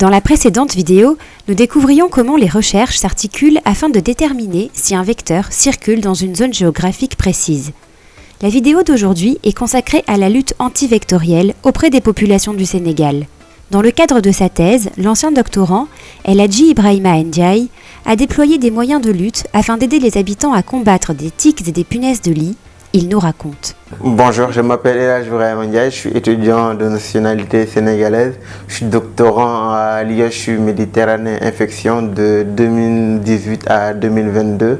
Dans la précédente vidéo, nous découvrions comment les recherches s'articulent afin de déterminer si un vecteur circule dans une zone géographique précise. La vidéo d'aujourd'hui est consacrée à la lutte antivectorielle auprès des populations du Sénégal. Dans le cadre de sa thèse, l'ancien doctorant, El Hadji Ibrahima Ndiaye, a déployé des moyens de lutte afin d'aider les habitants à combattre des tiques et des punaises de lit. Il nous raconte. Bonjour, je m'appelle El Hadji Ibrahima Ndiaye, je suis étudiant de nationalité sénégalaise. Je suis doctorant à l'IHU Méditerranée Infection de 2018 à 2022,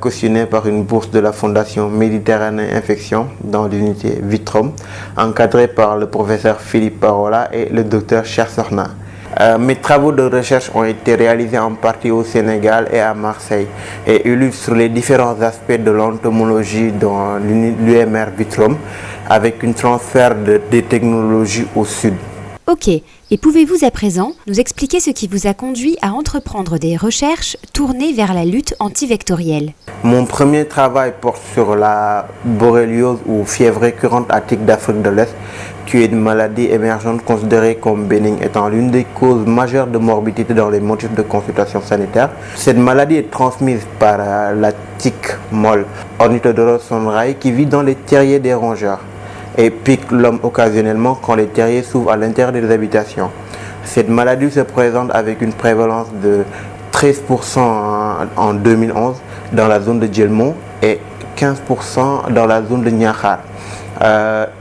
cautionné par une bourse de la Fondation Méditerranée Infection dans l'unité Vitrum, encadré par le professeur Philippe Parola et le docteur Cher Sorna. Mes travaux de recherche ont été réalisés en partie au Sénégal et à Marseille et illustrent les différents aspects de l'entomologie dans l'UMR Vitrum avec un transfert des technologies au sud. Ok, et pouvez-vous à présent nous expliquer ce qui vous a conduit à entreprendre des recherches tournées vers la lutte antivectorielle? Mon premier travail porte sur la borréliose ou fièvre récurrente à tiques d'Afrique de l'Est, qui est une maladie émergente considérée comme bénigne étant l'une des causes majeures de morbidité dans les motifs de consultation sanitaire. Cette maladie est transmise par la tique molle Ornithodoros sonrai qui vit dans les terriers des rongeurs et pique l'homme occasionnellement quand les terriers s'ouvrent à l'intérieur des habitations. Cette maladie se présente avec une prévalence de 13% en 2011 dans la zone de Djelmo et 15% dans la zone de Niakhar,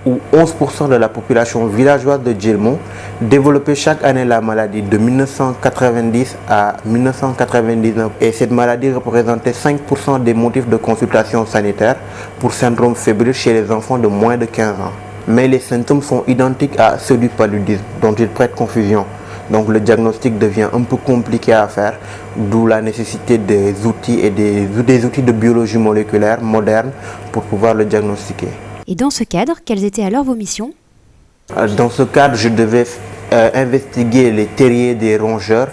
où 11% de la population villageoise de Djelmo développait chaque année la maladie de 1990 à 1999. Et cette maladie représentait 5% des motifs de consultation sanitaire pour syndrome fébrile chez les enfants de moins de 15 ans. Mais les symptômes sont identiques à ceux du paludisme, dont il prête confusion. Donc le diagnostic devient un peu compliqué à faire, d'où la nécessité des outils et des outils de biologie moléculaire modernes pour pouvoir le diagnostiquer. Et dans ce cadre, quelles étaient alors vos missions? Dans ce cadre, je devais investiguer les terriers des rongeurs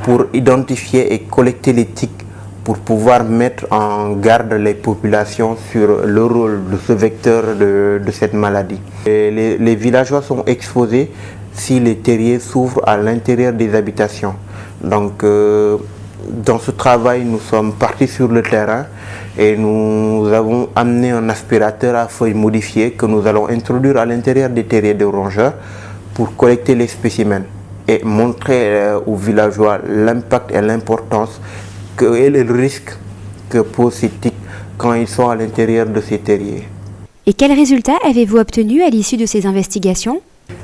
pour identifier et collecter les tiques pour pouvoir mettre en garde les populations sur le rôle de ce vecteur de cette maladie. Et les villageois sont exposés si les terriers s'ouvrent à l'intérieur des habitations. Donc, dans ce travail, nous sommes partis sur le terrain et nous avons amené un aspirateur à feuilles modifiées que nous allons introduire à l'intérieur des terriers de rongeurs pour collecter les spécimens et montrer aux villageois l'impact et l'importance et le risque que posent ces tiques quand ils sont à l'intérieur de ces terriers. Et quels résultats avez-vous obtenus à l'issue de ces investigations?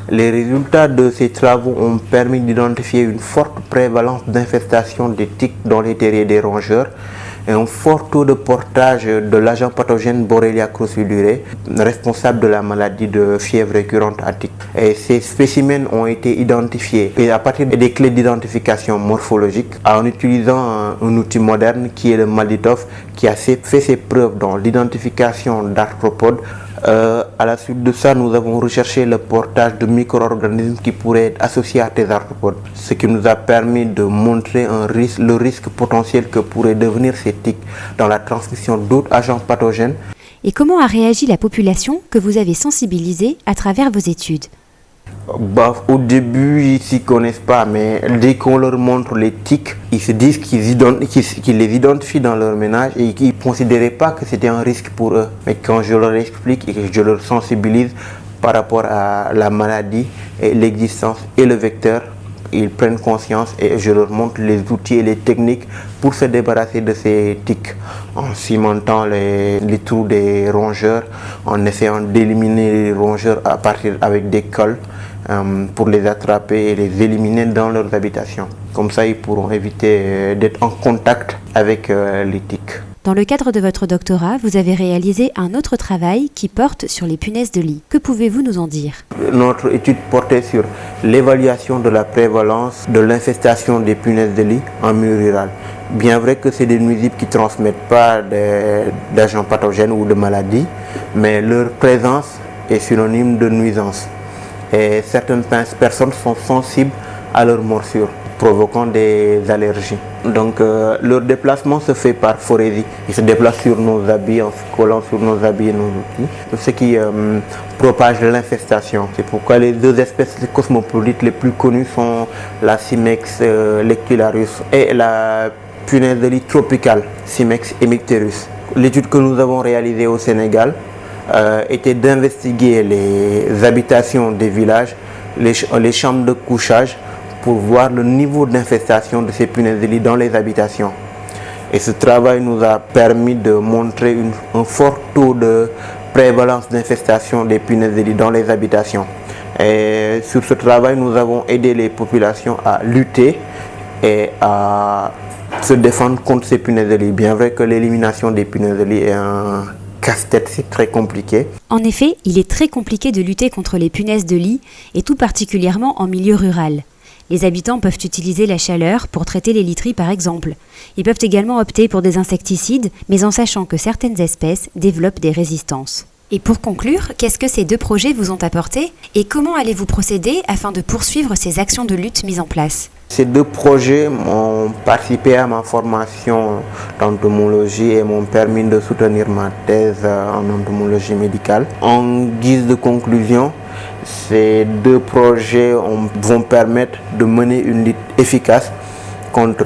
Les résultats de ces travaux ont permis d'identifier une forte prévalence d'infestation des tiques dans les terriers des rongeurs et un fort taux de portage de l'agent pathogène Borrelia crucidulae, responsable de la maladie de fièvre récurrente à tiques. Et ces spécimens ont été identifiés et à partir des clés d'identification morphologique en utilisant un outil moderne qui est le MALDI-TOF qui a fait ses preuves dans l'identification d'arthropodes. À la suite de ça, nous avons recherché le portage de micro-organismes qui pourraient être associés à ces arthropodes, ce qui nous a permis de montrer le risque potentiel que pourraient devenir ces tiques dans la transmission d'autres agents pathogènes. Et comment a réagi la population que vous avez sensibilisée à travers vos études? Au début, ils ne s'y connaissent pas, mais dès qu'on leur montre les tiques, ils se disent qu'ils les identifient dans leur ménage et qu'ils ne considéraient pas que c'était un risque pour eux. Mais quand je leur explique et que je leur sensibilise par rapport à la maladie et l'existence et le vecteur, ils prennent conscience et je leur montre les outils et les techniques pour se débarrasser de ces tiques en cimentant les trous des rongeurs, en essayant d'éliminer les rongeurs avec des colles pour les attraper et les éliminer dans leurs habitations. Comme ça, ils pourront éviter d'être en contact avec les tiques. Dans le cadre de votre doctorat, vous avez réalisé un autre travail qui porte sur les punaises de lit. Que pouvez-vous nous en dire? Notre étude portait sur l'évaluation de la prévalence de l'infestation des punaises de lit en milieu rural. Bien vrai que c'est des nuisibles qui ne transmettent pas d'agents pathogènes ou de maladies, mais leur présence est synonyme de nuisance. Et certaines personnes sont sensibles à leur morsure. provoquant des allergies. Donc leur déplacement se fait par phorésie. Ils se déplacent sur nos habits en se collant sur nos habits et nos outils, ce qui propage l'infestation. C'est pourquoi les deux espèces cosmopolites les plus connues sont la Cimex lectularius et la punaise de lit tropicale, Cimex hemipterus. L'étude que nous avons réalisée au Sénégal était d'investiguer les habitations des villages, les chambres de couchage, pour voir le niveau d'infestation de ces punaises de lit dans les habitations. Et ce travail nous a permis de montrer un fort taux de prévalence d'infestation des punaises de lit dans les habitations. Et sur ce travail, nous avons aidé les populations à lutter et à se défendre contre ces punaises de lit. Bien vrai que l'élimination des punaises de lit est un casse-tête, c'est très compliqué. En effet, il est très compliqué de lutter contre les punaises de lit, et tout particulièrement en milieu rural. Les habitants peuvent utiliser la chaleur pour traiter les literies par exemple. Ils peuvent également opter pour des insecticides, mais en sachant que certaines espèces développent des résistances. Et pour conclure, qu'est-ce que ces deux projets vous ont apporté et comment allez-vous procéder afin de poursuivre ces actions de lutte mises en place ? Ces deux projets m'ont participé à ma formation d'entomologie et m'ont permis de soutenir ma thèse en entomologie médicale. En guise de conclusion, ces deux projets vont permettre de mener une lutte efficace contre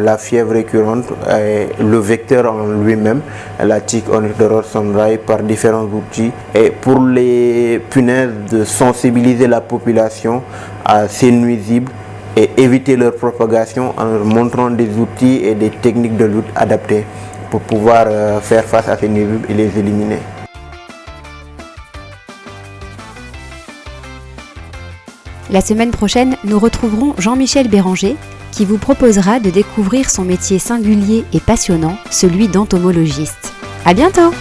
la fièvre récurrente et le vecteur en lui-même, la tique Onychloros sondrae, par différents outils. Et pour les punaises, de sensibiliser la population à ces nuisibles et éviter leur propagation en leur montrant des outils et des techniques de lutte adaptées pour pouvoir faire face à ces nuisibles et les éliminer. La semaine prochaine, nous retrouverons Jean-Michel Béranger qui vous proposera de découvrir son métier singulier et passionnant, celui d'entomologiste. À bientôt!